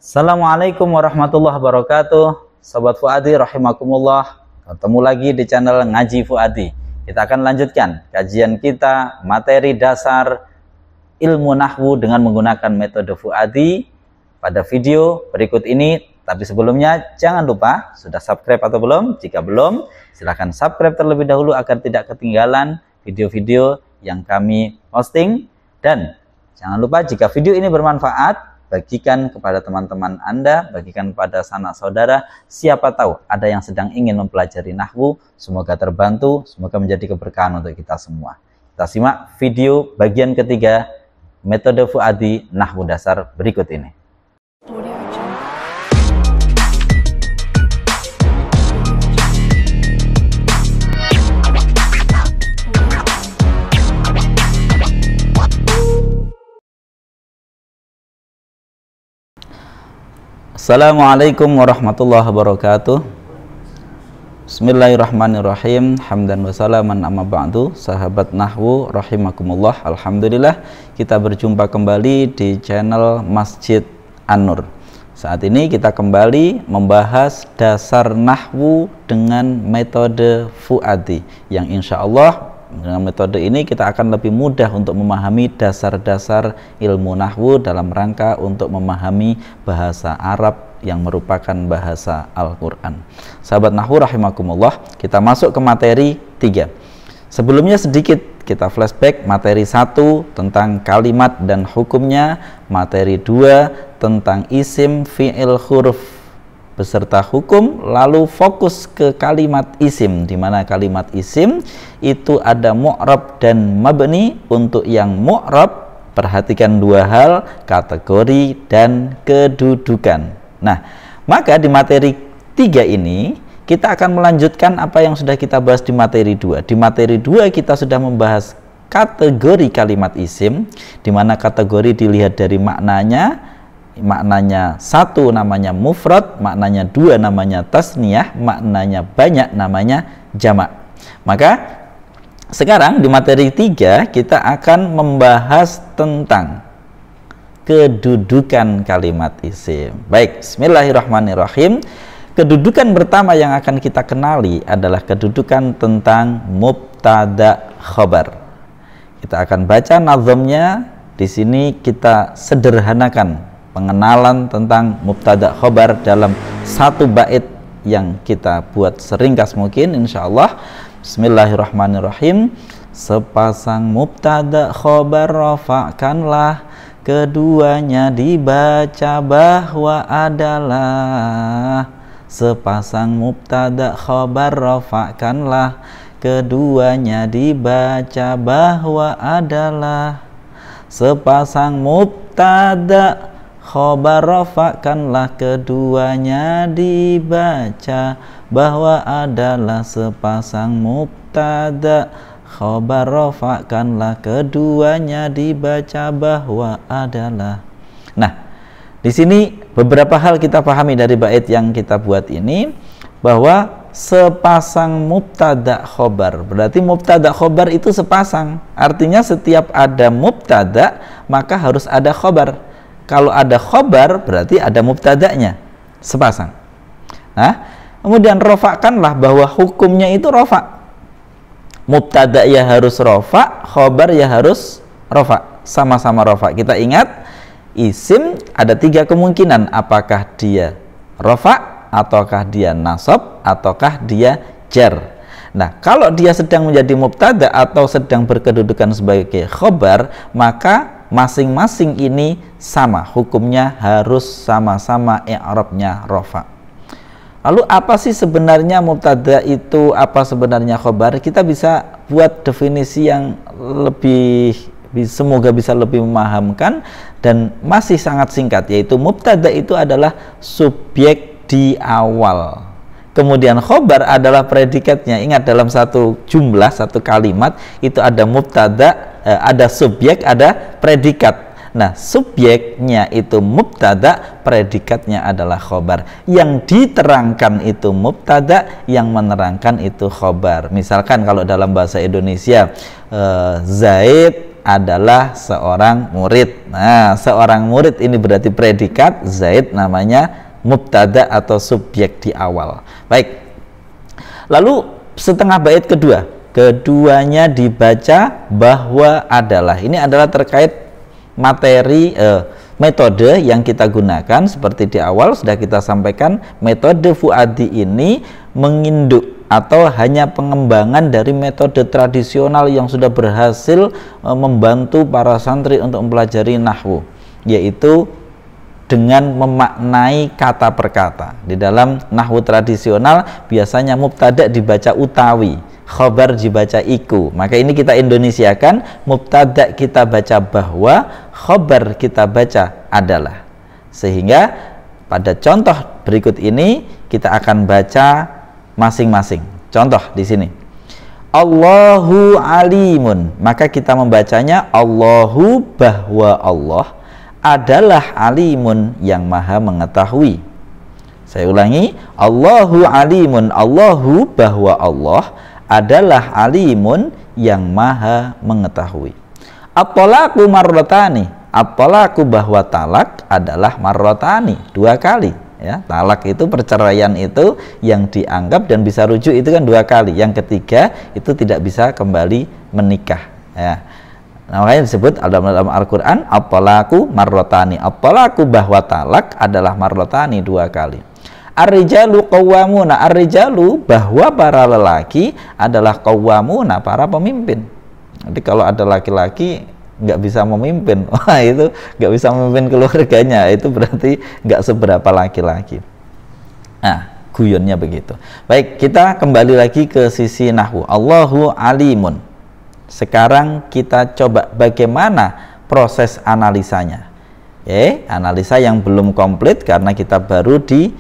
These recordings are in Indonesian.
Assalamualaikum warahmatullahi wabarakatuh. Sobat Fuadi rahimakumullah. Ketemu lagi di channel Ngaji Fuadi. Kita akan lanjutkan kajian kita materi dasar ilmu nahwu dengan menggunakan metode Fuadi pada video berikut ini. Tapi sebelumnya jangan lupa sudah subscribe atau belum? Jika belum, silahkan subscribe terlebih dahulu agar tidak ketinggalan video-video yang kami posting. Dan jangan lupa jika video ini bermanfaat, bagikan kepada teman-teman Anda, bagikan pada sanak saudara. Siapa tahu ada yang sedang ingin mempelajari nahwu, semoga terbantu, semoga menjadi keberkahan untuk kita semua. Kita simak video bagian ketiga metode Fuadi nahwu dasar berikut ini. Assalamualaikum warahmatullahi wabarakatuh. Bismillahirrahmanirrahim. Hamdan wa salaman amma ba'du. Sahabat nahwu rahimakumullah. Alhamdulillah kita berjumpa kembali di channel Masjid An-Nur. Saat ini kita kembali membahas dasar nahwu dengan metode Fuadi, yang insya Allah dengan metode ini kita akan lebih mudah untuk memahami dasar-dasar ilmu nahwu dalam rangka untuk memahami bahasa Arab yang merupakan bahasa Al-Quran. Sahabat nahwu rahimakumullah, kita masuk ke materi 3. Sebelumnya sedikit kita flashback. Materi 1 tentang kalimat dan hukumnya, materi 2 tentang isim, fi'il, huruf beserta hukum, lalu fokus ke kalimat isim, di mana kalimat isim itu ada mu'rab dan mabni. Untuk yang mu'rab perhatikan dua hal, kategori dan kedudukan. Nah, maka di materi 3 ini kita akan melanjutkan apa yang sudah kita bahas di materi 2. Di materi 2 kita sudah membahas kategori kalimat isim, di mana kategori dilihat dari maknanya. Maknanya 1 namanya mufrad, maknanya 2 namanya tasniyah, maknanya banyak namanya jamak. Maka sekarang di materi 3 kita akan membahas tentang kedudukan kalimat isim. Baik, bismillahirrahmanirrahim. Kedudukan pertama yang akan kita kenali adalah kedudukan tentang mubtada khobar. Kita akan baca nazamnya. Di sini kita sederhanakan pengenalan tentang mubtada khobar dalam satu bait yang kita buat seringkas mungkin insyaallah. Bismillahirrahmanirrahim. Sepasang mubtada khobar rafa'kanlah, keduanya dibaca bahwa adalah. Sepasang mubtada khobar rafa'kanlah, keduanya dibaca bahwa adalah. Sepasang mubtada khobar rafa'kanlah, keduanya dibaca bahwa adalah. Sepasang mubtada khobar rafa'kanlah, keduanya dibaca bahwa adalah. Nah, di sini beberapa hal kita pahami dari bait yang kita buat ini, bahwa sepasang mubtada khobar, berarti mubtada khobar itu sepasang. Artinya setiap ada mubtada maka harus ada khobar. Kalau ada khobar berarti ada mubtadanya, sepasang. Nah, kemudian rofa'kanlah, bahwa hukumnya itu rofa. Mubtada ya harus rofa, khobar ya harus rofa, sama-sama rofa. Kita ingat isim ada 3 kemungkinan, apakah dia rofa, ataukah dia nasab, ataukah dia jar. Nah, kalau dia sedang menjadi mubtada atau sedang berkedudukan sebagai khobar, maka masing-masing ini sama, hukumnya harus sama-sama i'rabnya rofa. Lalu apa sih sebenarnya mubtada itu, apa sebenarnya khobar? Kita bisa buat definisi yang lebih, semoga bisa lebih memahamkan dan masih sangat singkat, yaitu mubtada itu adalah subjek di awal, kemudian khobar adalah predikatnya. Ingat, dalam satu jumlah, satu kalimat itu ada mubtada, ada subjek, ada predikat. Nah, subjeknya itu mubtada, predikatnya adalah khobar. Yang diterangkan itu mubtada, yang menerangkan itu khobar. Misalkan kalau dalam bahasa Indonesia, Zaid adalah seorang murid. Nah, seorang murid ini berarti predikat, Zaid namanya mubtada atau subjek di awal. Baik. Lalu setengah bait kedua, keduanya dibaca bahwa adalah. Ini adalah terkait materi metode yang kita gunakan. Seperti di awal sudah kita sampaikan, metode Fuadi ini menginduk atau hanya pengembangan dari metode tradisional yang sudah berhasil membantu para santri untuk mempelajari nahwu, yaitu dengan memaknai kata per kata. Di dalam nahwu tradisional biasanya mubtada dibaca utawi, khobar dibaca iku. Maka ini kita indonesiakan, mubtada kita baca bahwa, khobar kita baca adalah. Sehingga pada contoh berikut ini kita akan baca masing-masing. Contoh di sini, Allahu alimun, maka kita membacanya Allahu bahwa Allah adalah alimun yang maha mengetahui. Saya ulangi, Allahu alimun, Allahu bahwa Allah adalah alimun yang maha mengetahui. At-talaqu marratani, at-talaqu bahwa talak adalah marratani, 2 kali. Ya, talak itu, perceraian itu yang dianggap dan bisa rujuk itu kan 2 kali. Yang ketiga itu tidak bisa kembali menikah. Ya. Nah, makanya disebut dalam Al-Quran at-talaqu marratani, at-talaqu bahwa talak adalah marratani, 2 kali. Ar-rijalu qawwamuna, ar-rijalu bahwa para lelaki adalah qawwamuna, para pemimpin. Jadi kalau ada laki-laki nggak bisa memimpin, wah itu nggak bisa memimpin keluarganya, itu berarti nggak seberapa laki-laki. Nah, guyonnya begitu. Baik, kita kembali lagi ke sisi nahwu. Allahu alimun. Sekarang kita coba bagaimana proses analisanya. Analisa yang belum komplit karena kita baru di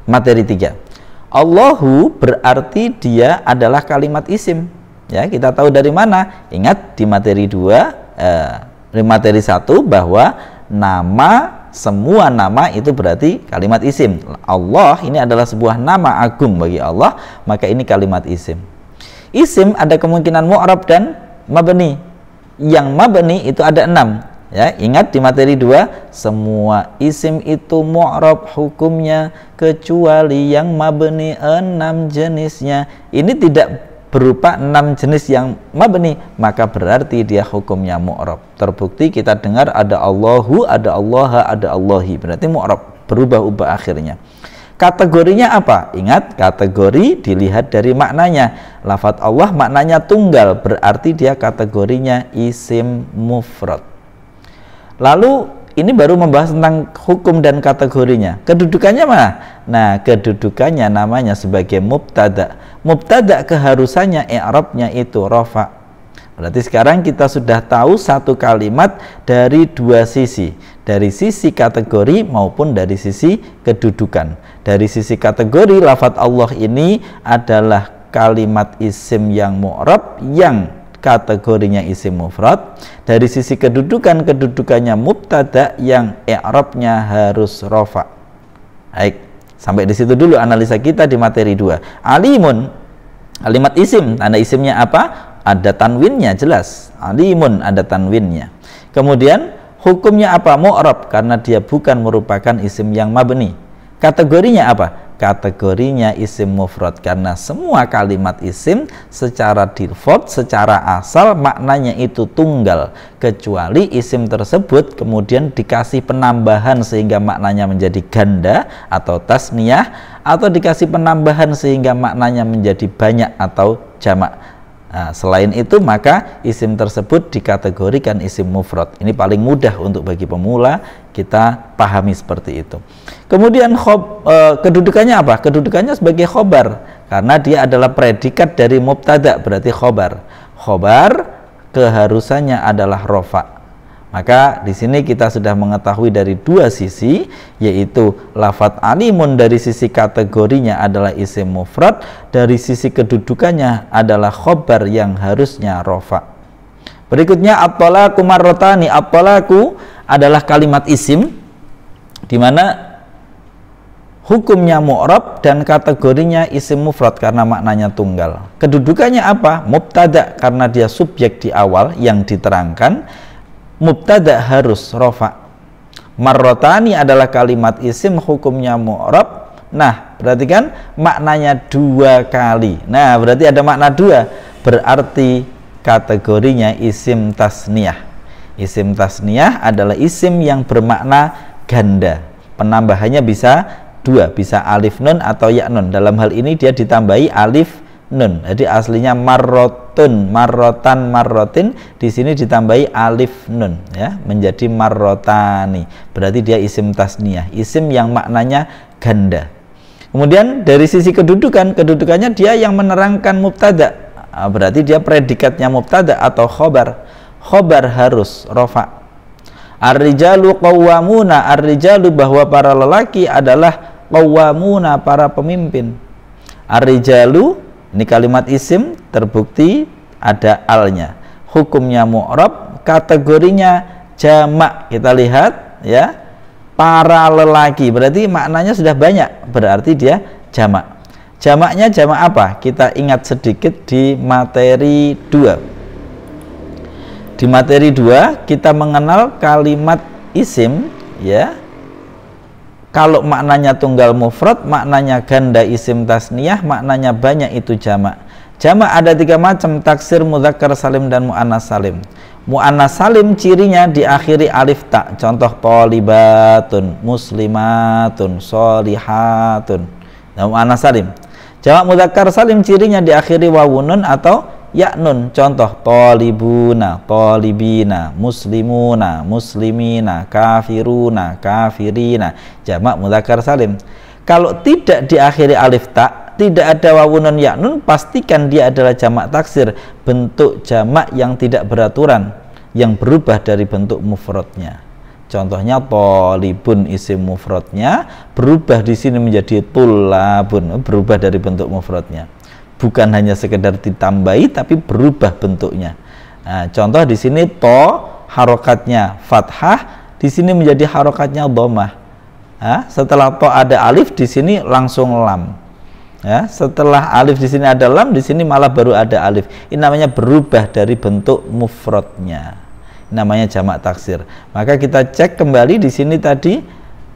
materi 3. Allahu berarti dia adalah kalimat isim. Ya, kita tahu dari mana? Ingat di materi 2, di materi 1 bahwa nama, semua nama itu berarti kalimat isim. Allah ini adalah sebuah nama agung bagi Allah, maka ini kalimat isim. Isim ada kemungkinan mu'rab dan mabni. Yang mabni itu ada 6. Ya, ingat di materi 2, semua isim itu mu'rab hukumnya kecuali yang mabni 6 jenisnya. Ini tidak berupa 6 jenis yang mabni, maka berarti dia hukumnya mu'rab. Terbukti kita dengar ada Allahu, ada Allah, ada Allahi, berarti mu'rab, berubah-ubah akhirnya. Kategorinya apa? Ingat, kategori dilihat dari maknanya. Lafadz Allah maknanya tunggal, berarti dia kategorinya isim mufrad. Lalu ini baru membahas tentang hukum dan kategorinya. Kedudukannya mana? Nah, kedudukannya namanya sebagai mubtada. Mubtada keharusannya i'rabnya itu rafa. Berarti sekarang kita sudah tahu satu kalimat dari 2 sisi. Dari sisi kategori maupun dari sisi kedudukan. Dari sisi kategori, lafadz Allah ini adalah kalimat isim yang mu'rab yang kategorinya isim mufrad. Dari sisi kedudukan, kedudukannya mubtada yang i'rabnya harus rafa. Baik, sampai di situ dulu analisa kita di materi 2. Alimun, kalimat isim, tanda isimnya apa? Ada tanwinnya, jelas. Alimun ada tanwinnya. Kemudian hukumnya apa? Mu'rab, karena dia bukan merupakan isim yang mabni. Kategorinya apa? Kategorinya isim mufrad, karena semua kalimat isim secara default, secara asal maknanya itu tunggal, kecuali isim tersebut kemudian dikasih penambahan sehingga maknanya menjadi ganda atau tasniyah, atau dikasih penambahan sehingga maknanya menjadi banyak atau jamak. Nah, selain itu maka isim tersebut dikategorikan isim mufrad. Ini paling mudah untuk bagi pemula kita pahami seperti itu. Kemudian kedudukannya apa? Kedudukannya sebagai khobar, karena dia adalah predikat dari mubtada, berarti khobar. Khobar keharusannya adalah rofa. Maka di sini kita sudah mengetahui dari 2 sisi, yaitu lafadz alimun dari sisi kategorinya adalah isim mufrad, dari sisi kedudukannya adalah khobar yang harusnya rofa. Berikutnya at-talaqu marratani. At-talaqu adalah kalimat isim di mana hukumnya mu'rab dan kategorinya isim mufrad karena maknanya tunggal. Kedudukannya apa? Mubtada karena dia subjek di awal yang diterangkan. Mubtada harus rofa. Marrotani adalah kalimat isim, hukumnya mu'rab. Nah, berarti kan maknanya 2 kali. Nah, berarti ada makna 2. Berarti kategorinya isim tasniyah. Isim tasniyah adalah isim yang bermakna ganda. Penambahannya bisa 2, bisa alif nun atau ya nun. Dalam hal ini dia ditambahi alif nun. Jadi aslinya marrotun, marrotan, marrotin. Di sini ditambahi alif nun, ya, menjadi marrotani. Berarti dia isim tasniyah, isim yang maknanya ganda. Kemudian dari sisi kedudukannya dia yang menerangkan mubtada. Berarti dia predikatnya mubtada atau khobar. Khobar harus rofa. Ar-rijalu qawwamuna, ar-rijalu bahwa para lelaki adalah qawwamuna, para pemimpin. Ar-rijalu ini kalimat isim, terbukti ada alnya. Hukumnya mu'rab, kategorinya jamak. Kita lihat ya, para lelaki, berarti maknanya sudah banyak, berarti dia jamak. Jamaknya jamak apa? Kita ingat sedikit di materi 2. Di materi 2 kita mengenal kalimat isim, ya. Kalau maknanya tunggal mufrad, maknanya ganda isim tasniyah, maknanya banyak itu jamak. Jamak ada 3 macam, taksir, mudzakkar salim, dan muannas salim. Muannas salim cirinya diakhiri alif ta. Contoh tholibatun, muslimatun, sholihatun. Nah, muannas salim. Jamak mudzakkar salim cirinya diakhiri wawun nun atau ya nun. Contoh tolibuna, tolibina, muslimuna, muslimina, kafiruna, kafirina. Jamak mudzakkar salim. Kalau tidak diakhiri alif ta, tidak ada wawun nun ya nun, pastikan dia adalah jamak taksir, bentuk jamak yang tidak beraturan, yang berubah dari bentuk mufradnya. Contohnya tolibun isim mufradnya berubah di sini menjadi tulabun, berubah dari bentuk mufradnya. Bukan hanya sekedar ditambahi, tapi berubah bentuknya. Nah, contoh di sini to harokatnya fathah, di sini menjadi harokatnya dhammah. Nah, setelah to ada alif, di sini langsung lam. Ya, setelah alif di sini ada lam, di sini malah baru ada alif. Ini namanya berubah dari bentuk mufradnya. Ini namanya jamak taksir. Maka kita cek kembali di sini tadi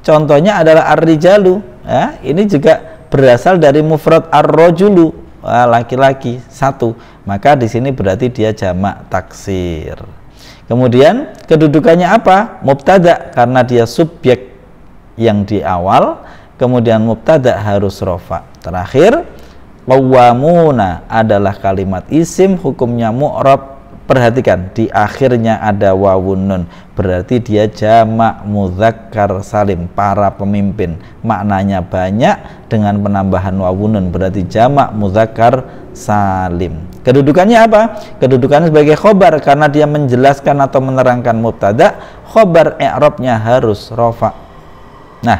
contohnya adalah ar-rijalu. Ya, ini juga berasal dari mufrad ar-rajulu, laki-laki, 1. Maka di sini berarti dia jamak taksir. Kemudian kedudukannya apa? Mubtada karena dia subjek yang di awal. Kemudian mubtada harus rofa. Terakhir, qawwamuna adalah kalimat isim, hukumnya mu'rab. Perhatikan di akhirnya ada wawun nun, berarti dia jamak mudzakkar salim, para pemimpin. Maknanya banyak dengan penambahan wawun nun, berarti jamak mudzakkar salim. Kedudukannya apa? Kedudukannya sebagai khobar karena dia menjelaskan atau menerangkan mubtada. Khobar i'rabnya harus rofa. Nah,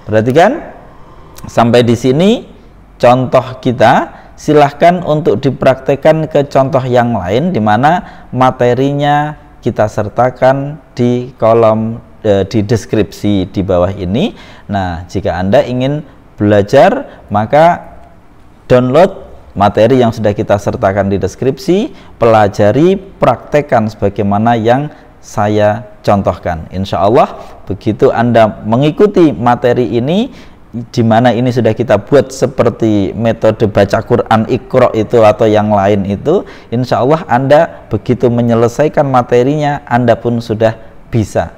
perhatikan sampai di sini contoh kita. Silahkan untuk dipraktekkan ke contoh yang lain di mana materinya kita sertakan di kolom di deskripsi di bawah ini. Nah, jika Anda ingin belajar, maka download materi yang sudah kita sertakan di deskripsi, pelajari, praktekkan sebagaimana yang saya contohkan. Insya Allah begitu Anda mengikuti materi ini, di mana ini sudah kita buat seperti metode baca Quran Iqra itu atau yang lain itu, insya Allah Anda begitu menyelesaikan materinya, Anda pun sudah bisa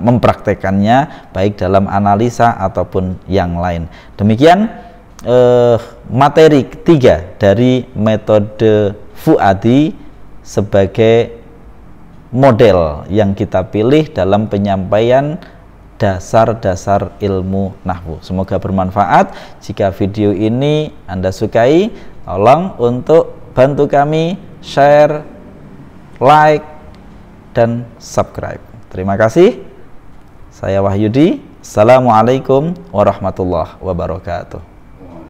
mempraktekannya baik dalam analisa ataupun yang lain. Demikian materi ketiga dari metode Fuadi sebagai model yang kita pilih dalam penyampaian dasar-dasar ilmu nahwu. Semoga bermanfaat. Jika video ini Anda sukai, tolong untuk bantu kami share, like, dan subscribe. Terima kasih. Saya Wahyudi. Assalamualaikum warahmatullahi wabarakatuh.